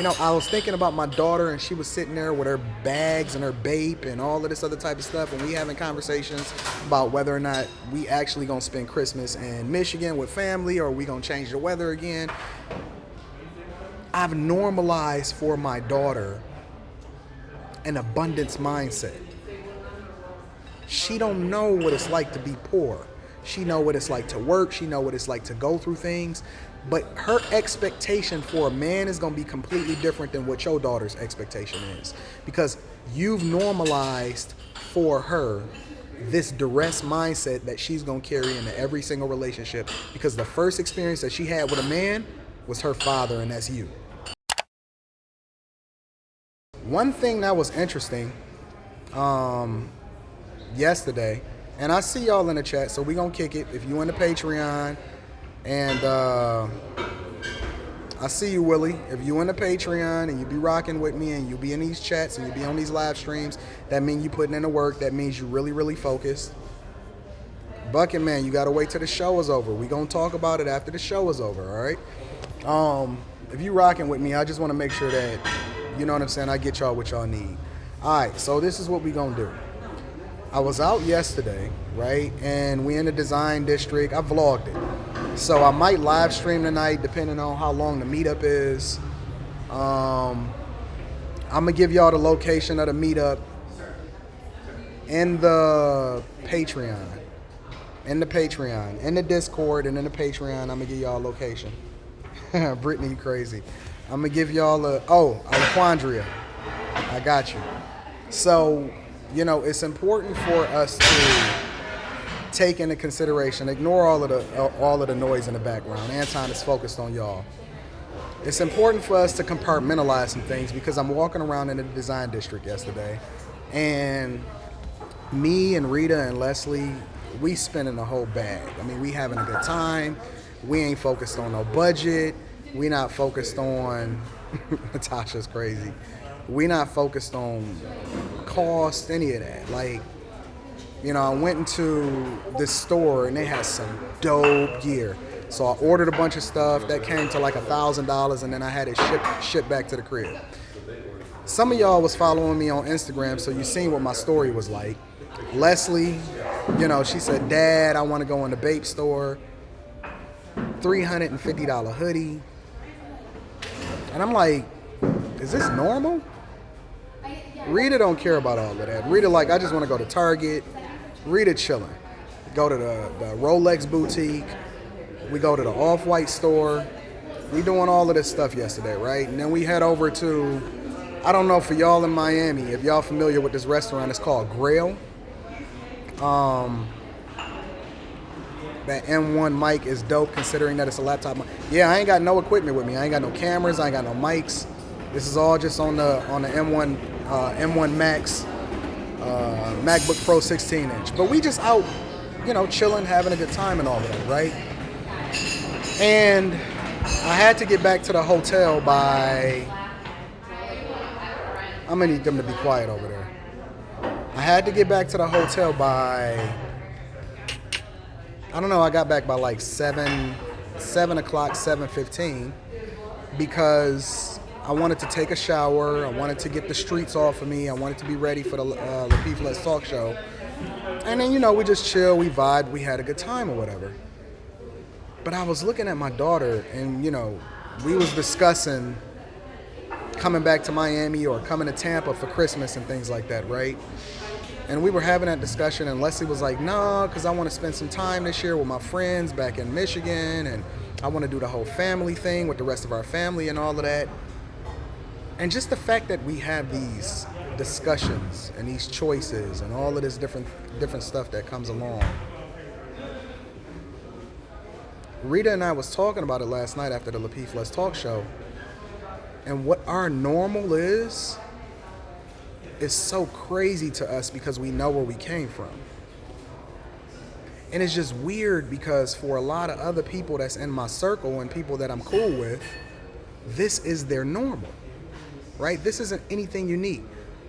I was thinking about my daughter, and she was sitting there with her bags and her bape and all of this other type of stuff, and we having conversations about whether or not we actually gonna spend Christmas in Michigan with family, or we gonna change the weather again. I've normalized for my daughter an abundance mindset. She don't know what it's like to be poor. She know what it's like to work. She know what it's like to go through things. But her expectation for a man is going to be completely different than what your daughter's expectation is. Because you've normalized for her this duress mindset that she's going to carry into every single relationship. Because the first experience that she had with a man was her father, and that's you. One thing that was interesting yesterday, and I see y'all in the chat, so we gonna kick it. If you in the Patreon, and I see you, Willie. If you in the Patreon and you be rocking with me, and you be in these chats and you be on these live streams, that means you putting in the work. That means you really, really focused. Bucket man, you gotta wait till the show is over. We gonna talk about it after the show is over, all right? If you rocking with me, I just want to make sure that, you know what I'm saying, I get y'all what y'all need. All right, so this is what we gonna do. I was out yesterday, right? And we in the design district. I vlogged it. So I might live stream tonight depending on how long the meetup is. I'm going to give y'all the location of the meetup in the Patreon. In the Discord, and in the Patreon. I'm going to give y'all a location. Brittany, you crazy. I'm going to give y'all Alquandria. I got you. So, it's important for us to take into consideration, ignore all of the noise in the background. Anton is focused on y'all. It's important for us to compartmentalize some things, because I'm walking around in the design district yesterday, and me and Rita and Leslie, we spending the whole bag. I mean, we having a good time. We ain't focused on no budget. We not focused on Natasha's crazy. We not focused on cost, any of that. Like, I went into this store and they had some dope gear. So I ordered a bunch of stuff that came to like $1,000, and then I had it shipped back to the crib. Some of y'all was following me on Instagram, so you seen what my story was like. Leslie, she said, Dad, I want to go in the Bape store. $350 hoodie. And I'm like, is this normal? Rita don't care about all of that. Rita like, I just want to go to Target. Rita chilling. Go to the Rolex boutique. We go to the Off-White store. We doing all of this stuff yesterday, right? And then we head over to, I don't know, for y'all in Miami, if y'all familiar with this restaurant, it's called Grail. That M1 mic is dope, considering that it's a laptop mic. Yeah, I ain't got no equipment with me. I ain't got no cameras. I ain't got no mics. This is all just on the M1 Max MacBook Pro 16-inch. But we just out, chilling, having a good time and all of that, right? And I had to get back to the hotel by, I'm going to need them to be quiet over there. I had to get back to the hotel by, I don't know, I got back by like 7 o'clock, 7:15, because I wanted to take a shower. I wanted to get the streets off of me. I wanted to be ready for the Lapeef Let's Talk show. And then, we just chill, we vibed, we had a good time or whatever. But I was looking at my daughter, and, we was discussing coming back to Miami or coming to Tampa for Christmas and things like that, right? And we were having that discussion, and Leslie was like, nah, because I want to spend some time this year with my friends back in Michigan, and I want to do the whole family thing with the rest of our family and all of that. And just the fact that we have these discussions and these choices and all of this different stuff that comes along. Rita and I was talking about it last night after the Lapeef Let's Talk show, and what our normal is so crazy to us because we know where we came from. And it's just weird because for a lot of other people that's in my circle and people that I'm cool with, this is their normal, right? This isn't anything unique.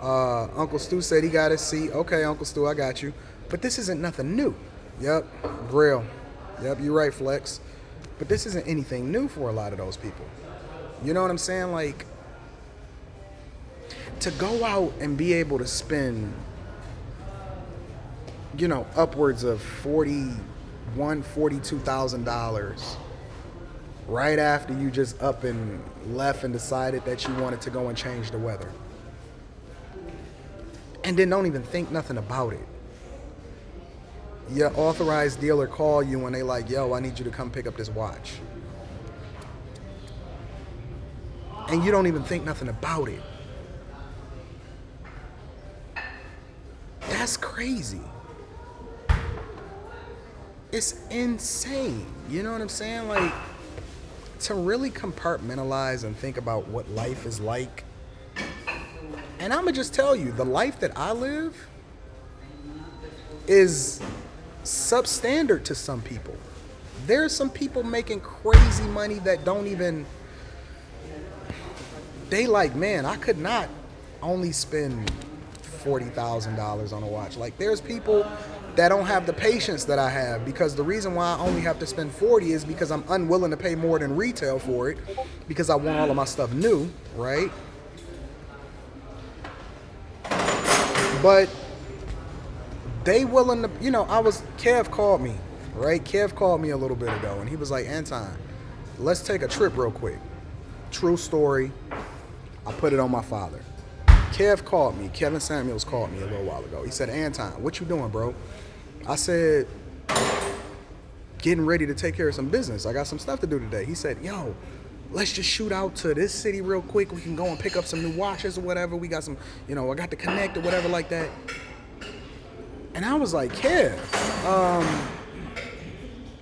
Uncle Stu said he got his seat. Okay, Uncle Stu, I got you. But this isn't nothing new. Yep, Grill. Yep, you're right, Flex. But this isn't anything new for a lot of those people. You know what I'm saying? Like, to go out and be able to spend, upwards of $42,000 right after you just up and left and decided that you wanted to go and change the weather. And then don't even think nothing about it. Your authorized dealer call you and they like, yo, I need you to come pick up this watch. And you don't even think nothing about it. That's crazy. It's insane. You know what I'm saying? Like, to really compartmentalize and think about what life is like. And I'm going to just tell you, the life that I live is substandard to some people. There's some people making crazy money that don't even, they like, man, I could not only spend $40,000 on a watch. Like, there's people that don't have the patience that I have, because the reason why I only have to spend 40 is because I'm unwilling to pay more than retail for it, because I want all of my stuff new, right? But they willing to, Kev called me, right? Kev called me a little bit ago, and he was like, Anton, let's take a trip real quick. True story. I put it on my father. Kev called me. Kevin Samuels called me a little while ago. He said, Anton, what you doing, bro? I said, getting ready to take care of some business. I got some stuff to do today. He said, yo, let's just shoot out to this city real quick. We can go and pick up some new watches or whatever. We got some, I got to connect or whatever like that. And I was like, Kev,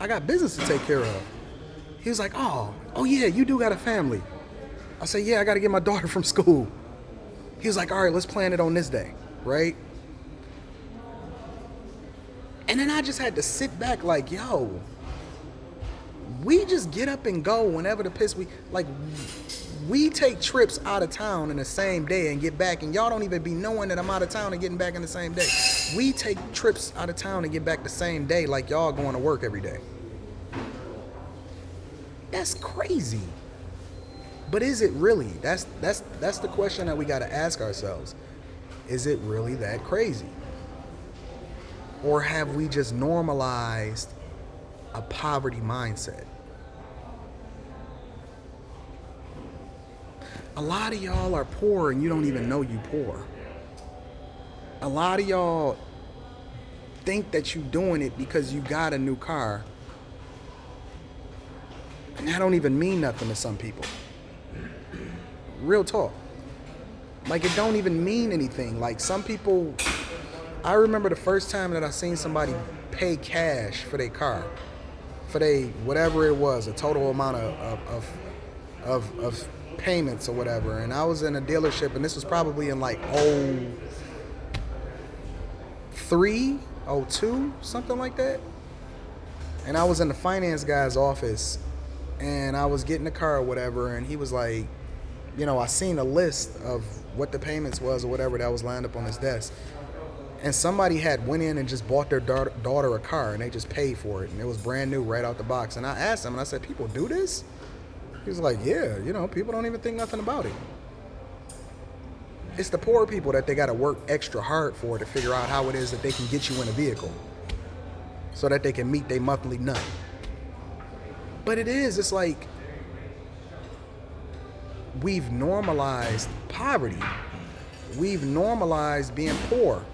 I got business to take care of. He was like, oh yeah, you do got a family. I said, yeah, I got to get my daughter from school. He was like, all right, let's plan it on this day, right? And then I just had to sit back like, yo, we just get up and go whenever the piss we take trips out of town in the same day and get back, and y'all don't even be knowing that I'm out of town and getting back in the same day. We take trips out of town and get back the same day like y'all going to work every day. That's crazy. But is it really? That's the question that we got to ask ourselves. Is it really that crazy? Or have we just normalized a poverty mindset? A lot of y'all are poor and you don't even know you poor. A lot of y'all think that you doing it because you got a new car. And that don't even mean nothing to some people. Real talk. Like, it don't even mean anything. Like, some people, I remember the first time that I seen somebody pay cash for their car, for they whatever it was, a total amount of payments or whatever. And I was in a dealership, and this was probably in like 03, 02, something like that. And I was in the finance guy's office, and I was getting the car or whatever, and he was like, I seen a list of what the payments was or whatever that was lined up on his desk. And somebody had went in and just bought their daughter a car, and they just paid for it. And it was brand new right out the box. And I asked him, and I said, people do this? He was like, yeah, people don't even think nothing about it. It's the poor people that they got to work extra hard for to figure out how it is that they can get you in a vehicle so that they can meet their monthly nut. But it's like, we've normalized poverty. We've normalized being poor.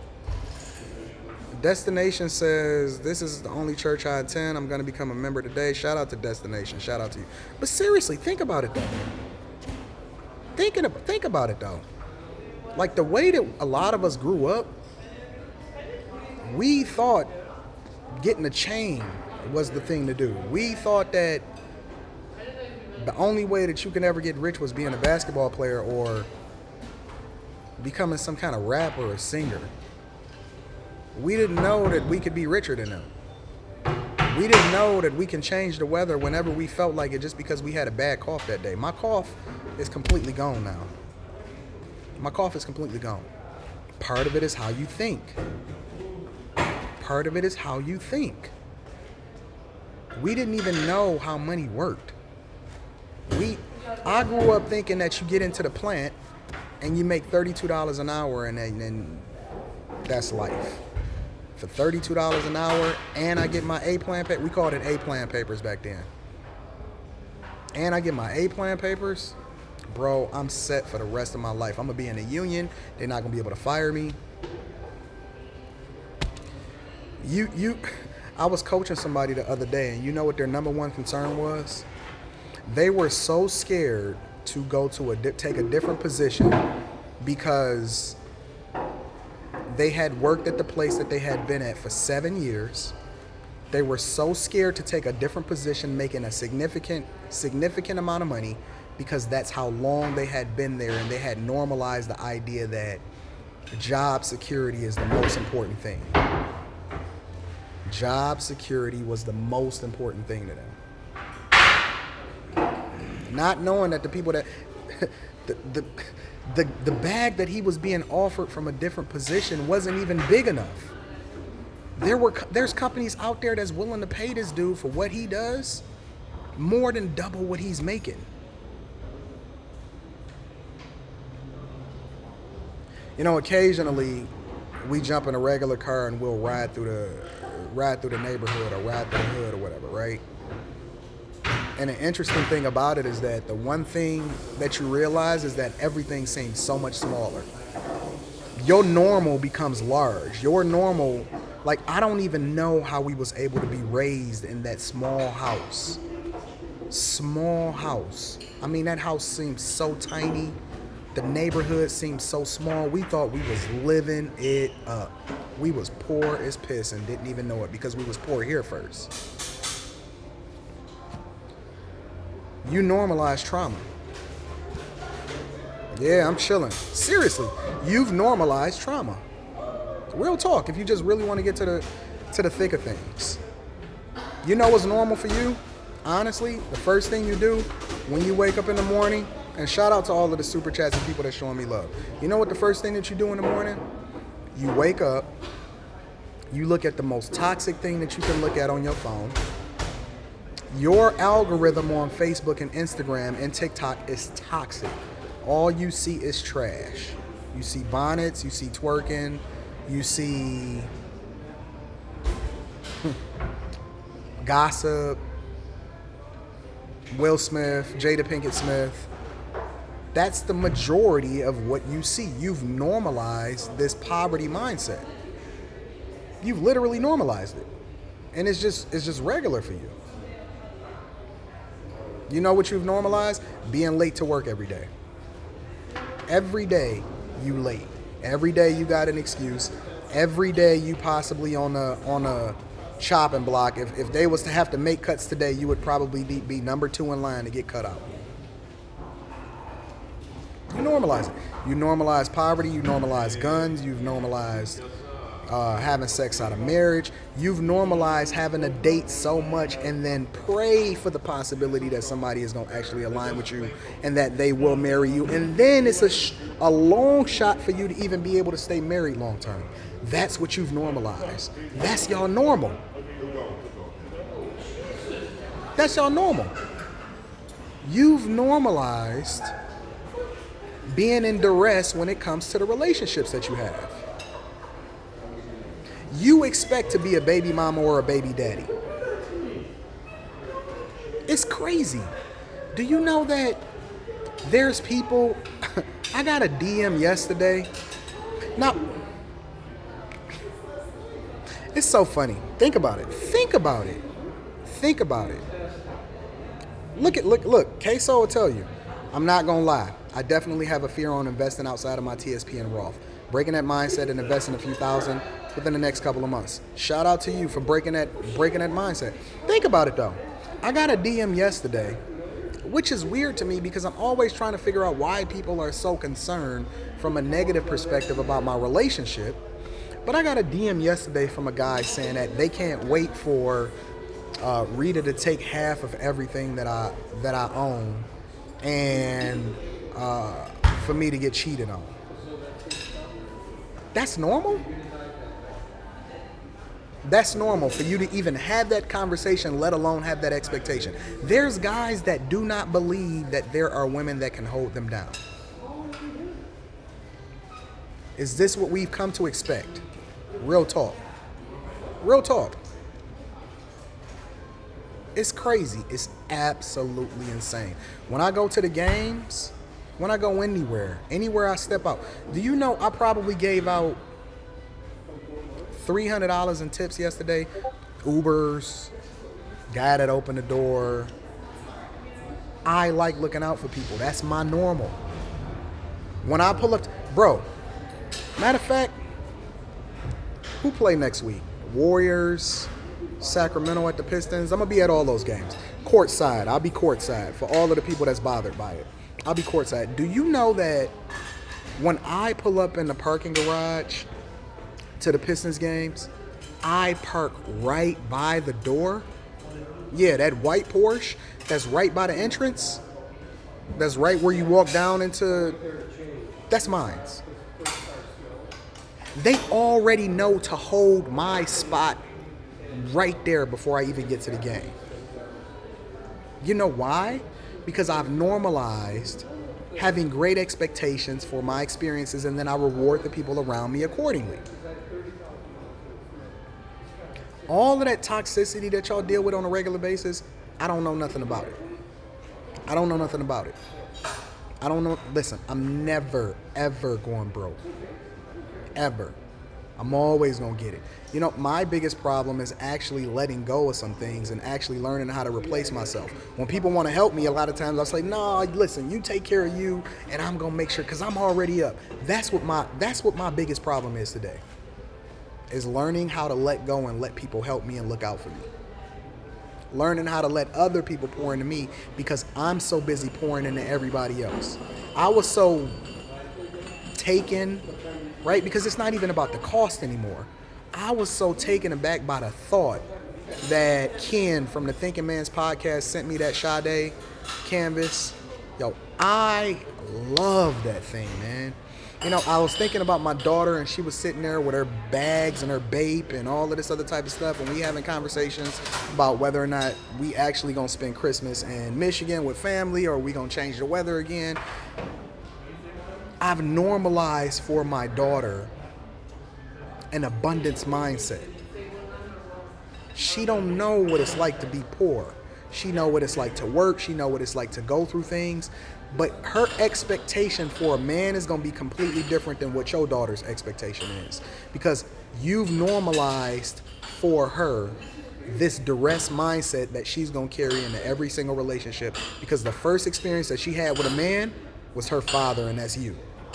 Destination says, this is the only church I attend. I'm going to become a member today. Shout out to Destination. Shout out to you. But seriously, think about it though. Think about it though. Like, the way that a lot of us grew up, we thought getting a chain was the thing to do. We thought that the only way that you can ever get rich was being a basketball player or becoming some kind of rapper or singer. We didn't know that we could be richer than them. We didn't know that we can change the weather whenever we felt like it just because we had a bad cough that day. My cough is completely gone now. My cough is completely gone. Part of it is how you think. Part of it is how you think. We didn't even know how money worked. I grew up thinking that you get into the plant and you make $32 an hour, and that's life. For $32 an hour, and I get my A-plan paper. We called it A-plan papers back then. And I get my A-plan papers, bro, I'm set for the rest of my life. I'm going to be in a union. They're not going to be able to fire me. I was coaching somebody the other day, and you know what their number one concern was? They were so scared to go to take a different position because they had worked at the place that they had been at for 7 years. They were so scared to take a different position, making a significant amount of money, because that's how long they had been there, and they had normalized the idea that job security is the most important thing. Job security was the most important thing to them. Not knowing that the people that the bag that he was being offered from a different position wasn't even big enough. There's companies out there that's willing to pay this dude for what he does more than double what he's making. You know, occasionally we jump in a regular car and we'll ride through the neighborhood or ride through the hood or whatever, right? And the interesting thing about it is that the one thing that you realize is that everything seems so much smaller. Your normal becomes large. Your normal, like, I don't even know how we was able to be raised in that small house. Small house. I mean, that house seems so tiny. The neighborhood seemed so small. We thought we was living it up. We was poor as piss and didn't even know it because we was poor here first. You normalize trauma. Yeah, I'm chilling. Seriously, you've normalized trauma. Real talk, if you just really want to get to the thick of things. You know what's normal for you? Honestly, the first thing you do when you wake up in the morning, and shout out to all of the super chats and people that's showing me love. You know what the first thing that you do in the morning? You wake up, you look at the most toxic thing that you can look at on your phone. Your algorithm on Facebook and Instagram and TikTok is toxic. All you see is trash. You see bonnets, you see twerking, you see gossip, Will Smith, Jada Pinkett Smith. That's the majority of what you see. You've normalized this poverty mindset. You've literally normalized it. And it's just regular for you. You know what you've normalized? Being late to work every day. Every day you late. Every day you got an excuse. Every day you possibly on a chopping block. If they was to have to make cuts today, you would probably be number 2 in line to get cut out. You normalize it. You normalize poverty. You normalize guns. You've normalized having sex out of marriage. You've normalized having a date so much and then pray for the possibility that somebody is going to actually align with you and that they will marry you. And then it's a long shot for you to even be able to stay married long term. That's what you've normalized. That's y'all normal. That's y'all normal. You've normalized being in duress when it comes to the relationships that you have. You expect to be a baby mama or a baby daddy. It's crazy. Do you know that there's people... I got a DM yesterday. Now, it's so funny. Think about it. Look. Queso will tell you. I'm not going to lie. I definitely have a fear on investing outside of my TSP and Roth. Breaking that mindset and investing a few thousand within the next couple of months. Shout out to you for breaking that mindset. Think about it though. I got a DM yesterday, which is weird to me because I'm always trying to figure out why people are so concerned from a negative perspective about my relationship. But I got a DM yesterday from a guy saying that they can't wait for Rita to take half of everything that I own and for me to get cheated on. That's normal? That's normal for you to even have that conversation, let alone have that expectation. There's guys that do not believe that there are women that can hold them down. Is this what we've come to expect? Real talk. Real talk. It's crazy. It's absolutely insane. When I go to the games, when I go anywhere I step out, do you know I probably gave out $300 in tips yesterday? Ubers, guy that opened the door. I like looking out for people. That's my normal. When I pull up, bro, matter of fact, who play next week? Warriors, Sacramento at the Pistons. I'm going to be at all those games. Courtside. I'll be courtside for all of the people that's bothered by it. I'll be courtside. Do you know that when I pull up in the parking garage to the Pistons games, I park right by the door? Yeah, that white Porsche that's right by the entrance, that's right where you walk down into, that's mine. They already know to hold my spot right there before I even get to the game. You know why? Because I've normalized having great expectations for my experiences, and then I reward the people around me accordingly. All of that toxicity that y'all deal with on a regular basis, I don't know nothing about it. I don't know nothing about it. I don't know. Listen, I'm never, ever going broke. Ever. I'm always going to get it. You know, my biggest problem is actually letting go of some things and actually learning how to replace myself. When people want to help me, a lot of times I'll say, no, listen, you take care of you and I'm going to make sure, because I'm already up. That's what my biggest problem is today, is learning how to let go and let people help me and look out for me. Learning how to let other people pour into me because I'm so busy pouring into everybody else. I was so taken, right? Because it's not even about the cost anymore. I was so taken aback by the thought that Ken from the Thinking Man's podcast sent me that Sade canvas. Yo, I love that thing, man. You know, I was thinking about my daughter, and she was sitting there with her bags and her bape and all of this other type of stuff, and we having conversations about whether or not we actually gonna spend Christmas in Michigan with family, or we gonna change the weather again. I've normalized for my daughter an abundance mindset. She don't know what it's like to be poor. She know what it's like to work. She know what it's like to go through things. But her expectation for a man is going to be completely different than what your daughter's expectation is. Because you've normalized for her this duress mindset that she's going to carry into every single relationship. Because the first experience that she had with a man was her father, and that's you.